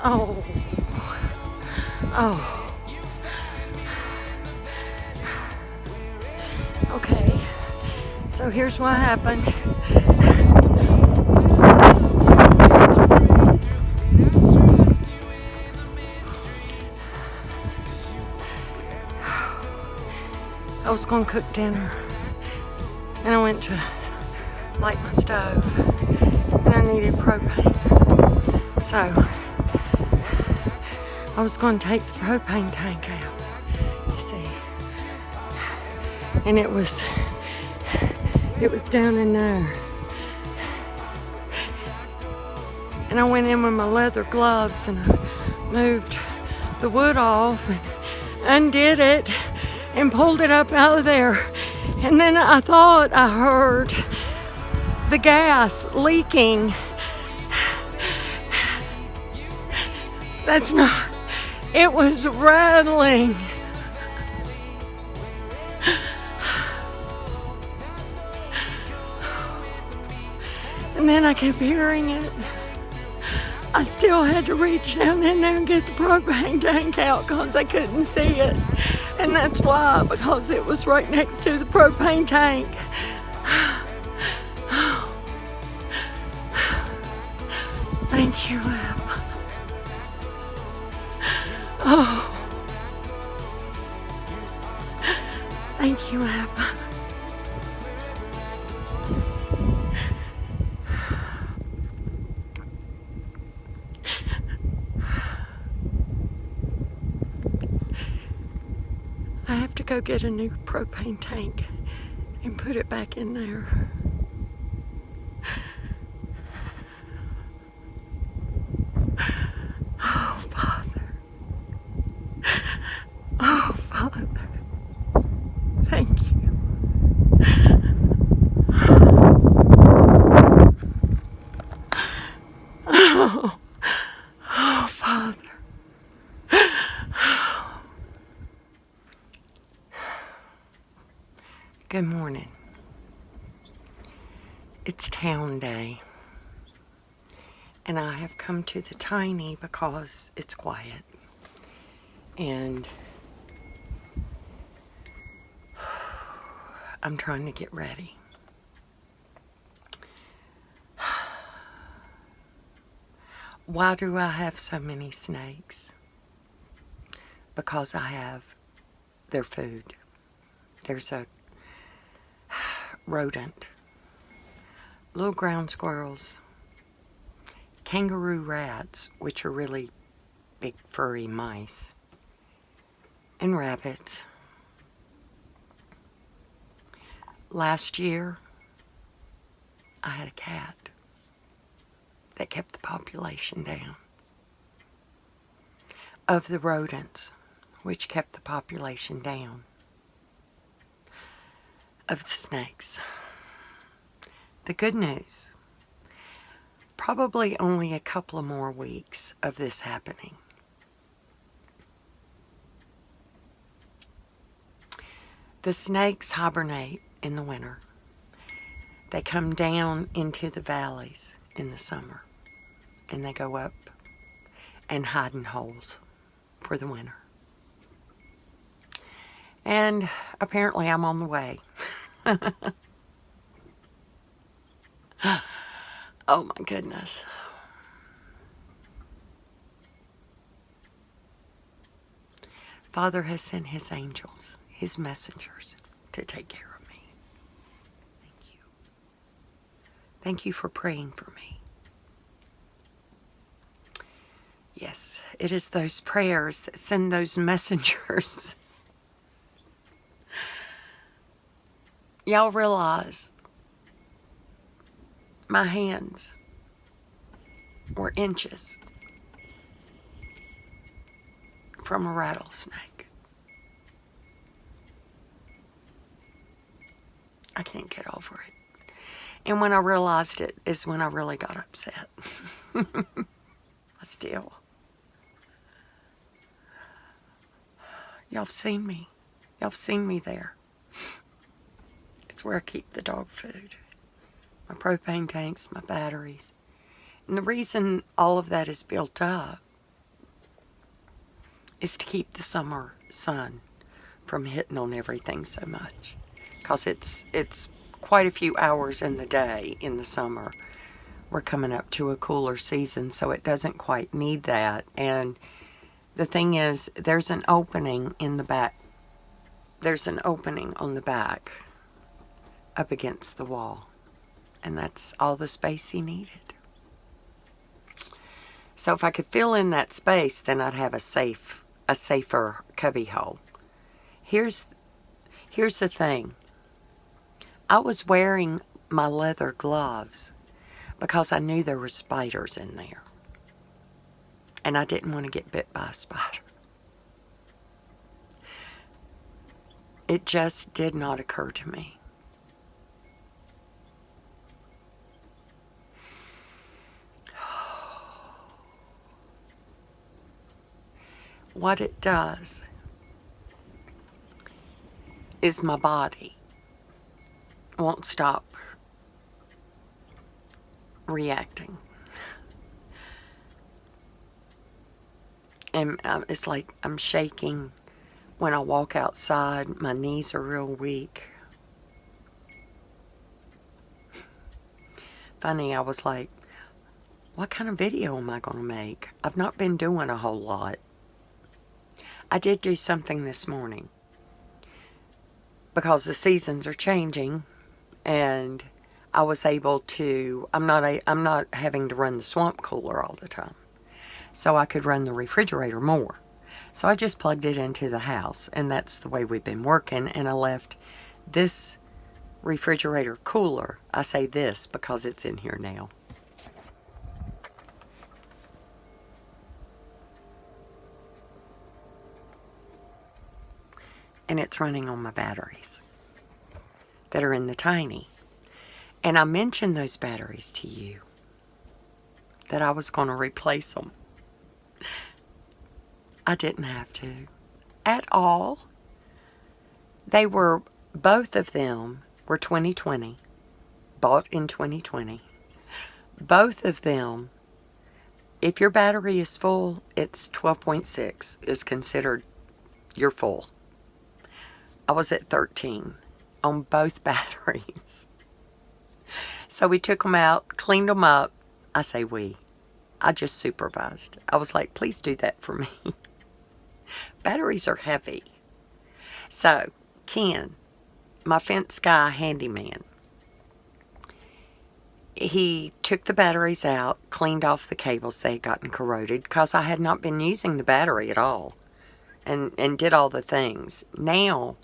Oh. Oh. Okay. So here's what happened. I was going to cook dinner, and I went to light my stove, and I needed propane. So I was going to take the propane tank out, you see, and it was down in there. And I went in with my leather gloves and I moved the wood off and undid it and pulled it up out of there. And then I thought I heard the gas leaking. That's not, it was rattling. And then I kept hearing it. I still had to reach down in there and get the propane tank out because I couldn't see it. And that's why, because it was right next to the propane tank. Thank you, Abba. Oh. Thank you, Abba. I have to go get a new propane tank and put it back in there. Oh, Father. Oh, Father. Thank you. Oh, oh, Father. Good morning. It's town day, and I have come to the tiny because it's quiet, and I'm trying to get ready. Why do I have so many snakes? Because I have their food. There's a rodent, little ground squirrels, kangaroo rats, which are really big furry mice, and rabbits. Last year, I had a cat that kept the population down of the rodents, which kept the population down of the snakes. The good news, probably only a couple of more weeks of this happening. The snakes hibernate in the winter. They come down into the valleys in the summer, and they go up and hide in holes for the winter. And apparently I'm on the way. Oh my goodness. Father has sent his angels, his messengers, to take care of me. Thank you. Thank you for praying for me. Yes, it is those prayers that send those messengers. Y'all realize my hands were inches from a rattlesnake. I can't get over it. And when I realized it is when I really got upset. I still. Y'all have seen me. Y'all have seen me there. It's where I keep the dog food. My propane tanks, my batteries. And the reason all of that is built up is to keep the summer sun from hitting on everything so much. Because it's quite a few hours in the day in the summer. We're coming up to a cooler season, so it doesn't quite need that. And the thing is, there's an opening in the back. There's an opening on the back up against the wall. And that's all the space he needed. So if I could fill in that space, then I'd have a safer cubby hole. Here's the thing. I was wearing my leather gloves because I knew there were spiders in there. And I didn't want to get bit by a spider. It just did not occur to me. What it does is my body won't stop reacting. And it's like I'm shaking when I walk outside. My knees are real weak. Funny, I was like, what kind of video am I going to make? I've not been doing a whole lot. I did do something this morning because the seasons are changing, and I was able to, I'm not having to run the swamp cooler all the time, so I could run the refrigerator more. So I just plugged it into the house, and that's the way we've been working. And I left this refrigerator cooler. I say this because it's in here now. And it's running on my batteries that are in the tiny. And I mentioned those batteries to you, that I was going to replace them. I didn't have to at all. They were, both of them were 2020, bought in 2020. Both of them, if your battery is full, it's 12.6 is considered you're full. I was at 13 on both batteries. So we took them out, cleaned them up. I say we. I just supervised. I was like, please do that for me. Batteries are heavy. So, Ken, my fence guy handyman, he took the batteries out, cleaned off the cables. They had gotten corroded because I had not been using the battery at all, and did all the things. Now,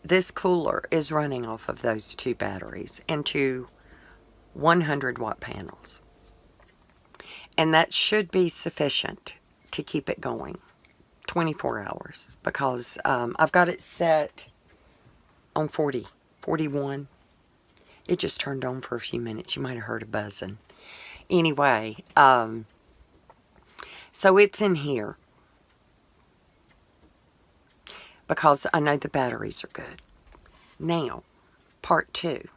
this cooler is running off of those two batteries into 100-watt panels. And that should be sufficient to keep it going 24 hours, because I've got it set on 41. It just turned on for a few minutes. You might have heard a buzzing. Anyway, so it's in here because I know the batteries are good. Now, part 2.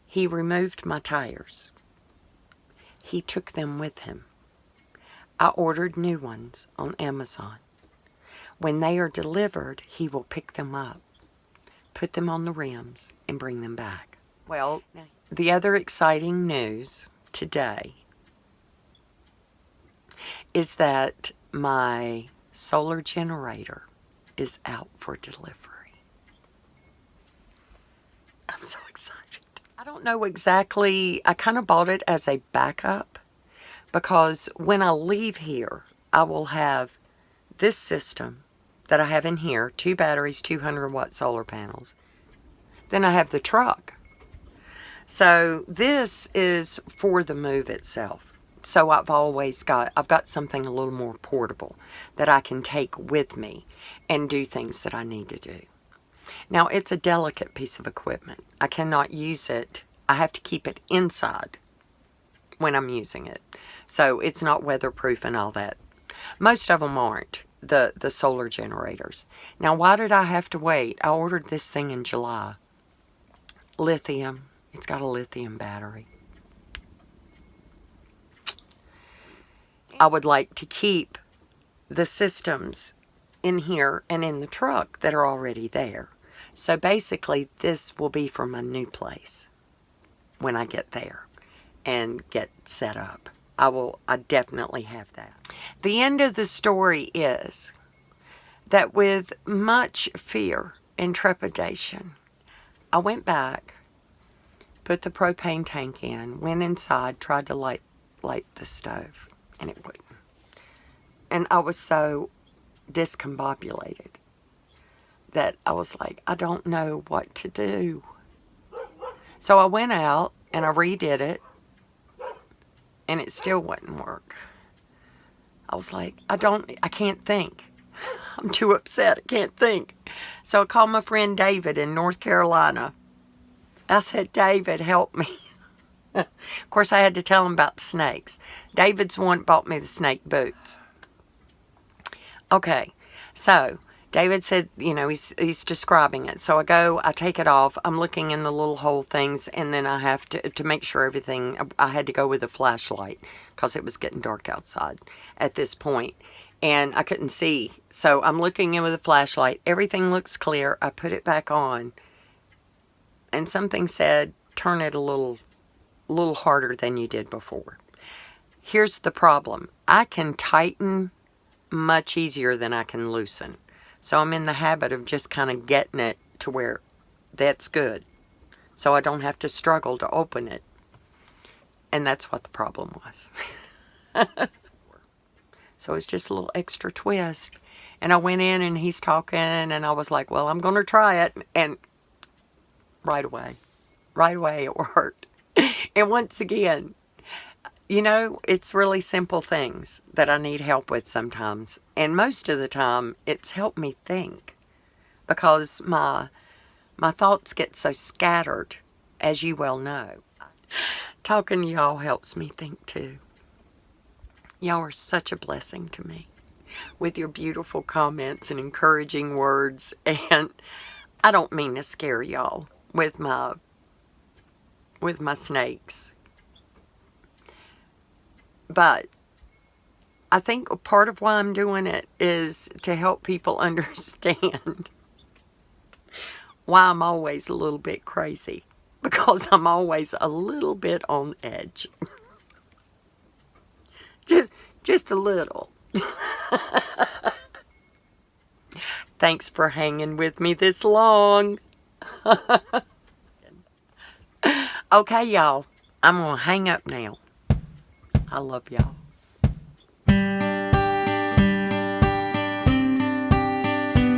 He removed my tires. He took them with him. I ordered new ones on Amazon. When they are delivered, he will pick them up, put them on the rims, and bring them back. Well, the other exciting news today is that my solar generator is out for delivery. I'm so excited. I don't know exactly, I kind of bought it as a backup, because when I leave here, I will have this system that I have in here, 2 batteries, 200-watt solar panels. Then I have the truck. So this is for the move itself. So I've got something a little more portable that I can take with me and do things that I need to do. Now, it's a delicate piece of equipment. I cannot use it. I have to keep it inside when I'm using it. So it's not weatherproof and all that. Most of them aren't, the solar generators. Now, why did I have to wait? I ordered this thing in July. Lithium. It's got a lithium battery. I would like to keep the systems in here and in the truck that are already there. So basically, this will be for my new place when I get there and get set up. I definitely have that. The end of the story is that with much fear and trepidation, I went back, put the propane tank in, went inside, tried to light the stove, and it wouldn't. And I was so discombobulated that I was like, I don't know what to do. So I went out and I redid it, and it still wouldn't work. I was like, I can't think. I'm too upset. I can't think. So I called my friend David in North Carolina. I said, David, help me. Of course, I had to tell him about the snakes. David's the one that bought me the snake boots. Okay, so David said, he's describing it. So I take it off. I'm looking in the little hole things, and then I have to make sure everything, I had to go with a flashlight because it was getting dark outside at this point, and I couldn't see. So I'm looking in with a flashlight. Everything looks clear. I put it back on, and something said, turn it a little harder than you did before. Here's the problem. I can tighten much easier than I can loosen. So I'm in the habit of just kind of getting it to where that's good. So I don't have to struggle to open it. And that's what the problem was. So it's just a little extra twist. And I went in and he's talking and I was like, well, I'm going to try it. And right away it worked. And once again, it's really simple things that I need help with sometimes. And most of the time, it's helped me think. Because my thoughts get so scattered, as you well know. Talking to y'all helps me think too. Y'all are such a blessing to me. With your beautiful comments and encouraging words. And I don't mean to scare y'all with my snakes. But I think part of why I'm doing it is to help people understand why I'm always a little bit crazy. Because I'm always a little bit on edge. Just a little. Thanks for hanging with me this long. Okay, y'all. I'm going to hang up now. I love y'all.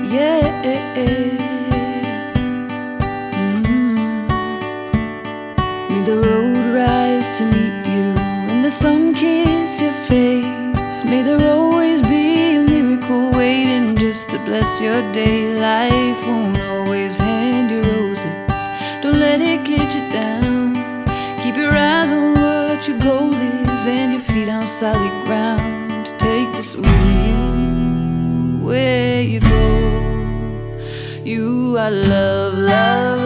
Yeah. May the road rise to meet you and the sun kiss your face. May there always be a miracle waiting just to bless your day. Life won't always hand you roses. Don't let it get you down. Keep your eyes on what your goal is and your feet on solid ground. Take this with you where you go. You are love, love,